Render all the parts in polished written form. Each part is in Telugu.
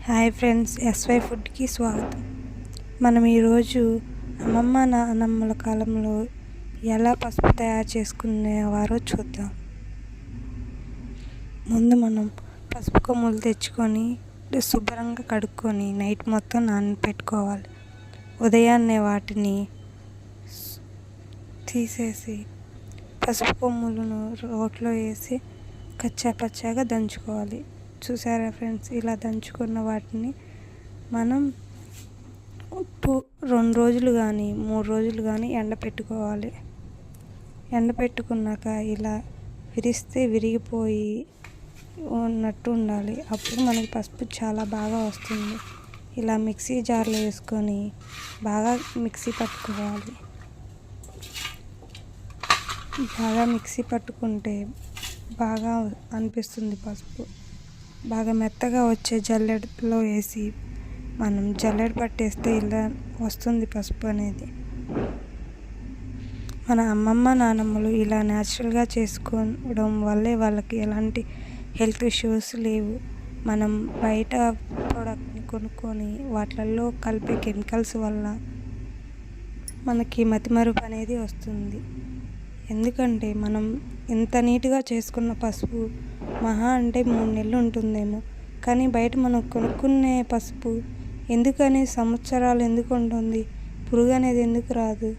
హాయ్ ఫ్రెండ్స్, ఎస్వై ఫుడ్కి స్వాగతం. మనం ఈరోజు అమ్మమ్మ నాన్నమ్మల కాలంలో ఎలా పసుపు తయారు చేసుకునేవారో చూద్దాం. ముందు మనం పసుపు కొమ్ములు తెచ్చుకొని శుభ్రంగా కడుక్కొని నైట్ మొత్తం నానబెట్టుకోవాలి. ఉదయాన్నే వాటిని తీసేసి పసుపు కొమ్ములను రోట్లో వేసి కచ్చాపచ్చాగా దంచుకోవాలి. చూసారా ఫ్రెండ్స్, ఇలా దంచుకున్న వాటిని మనం 2 రోజులు కానీ 3 రోజులు కానీ ఎండపెట్టుకోవాలి. ఎండపెట్టుకున్నాక ఇలా విరిస్తే విరిగిపోయి ఉన్నట్టు ఉండాలి. అప్పుడు మనకి పసుపు చాలా బాగా వస్తుంది. ఇలా మిక్సీ జార్లో వేసుకొని బాగా మిక్సీ పట్టుకోవాలి. బాగా మిక్సీ పట్టుకుంటే బాగా అనిపిస్తుంది. పసుపు బాగా మెత్తగా వచ్చే జల్లెడలో వేసి మనం జల్లెడ పట్టేస్తే ఇలా వస్తుంది పసుపు అనేది. మన అమ్మమ్మ నాన్నమ్మలు ఇలా న్యాచురల్గా చేసుకోవడం వల్లే వాళ్ళకి ఎలాంటి హెల్త్ ఇష్యూస్ లేవు. మనం బయట ప్రోడక్ట్ని కొనుక్కొని వాటిల్లో కలిపే కెమికల్స్ వల్ల మనకి మతిమరుపు అనేది వస్తుంది. ఎందుకంటే మనం ఇంత నీట్గా చేసుకున్న పసుపు మహా అంటే 3 నెలలు ఉంటుందేమో, కానీ బయట మనం కొనుక్కునే పసుపు ఎందుకని సంవత్సరాలు ఎందుకు ఉంటుంది? పురుగు అనేది ఎందుకు రాదు?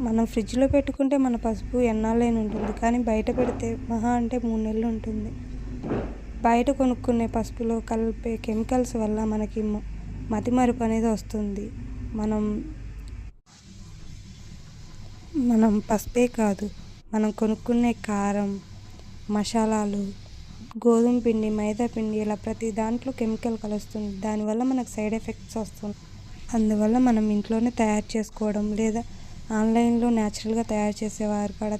మనం ఫ్రిడ్జ్లో పెట్టుకుంటే మన పసుపు ఎన్నాళ్ళైనా ఉంటుంది, కానీ బయట పెడితే మహా అంటే 3 నెలలు ఉంటుంది. బయట కొనుక్కునే పసుపులో కలిపే కెమికల్స్ వల్ల మనకి మతిమరుపు అనేది వస్తుంది. మనం పసుపే కాదు, మనం కొనుక్కునే కారం, మసాలాలు, గోధుమ పిండి, మైదా పిండి, ఇలా ప్రతి దాంట్లో కెమికల్ కలుస్తుంది. దానివల్ల మనకు సైడ్ ఎఫెక్ట్స్ వస్తుంది. అందువల్ల మనం ఇంట్లోనే తయారు చేసుకోవడం లేదా ఆన్లైన్లో న్యాచురల్గా తయారు చేసేవారు కూడా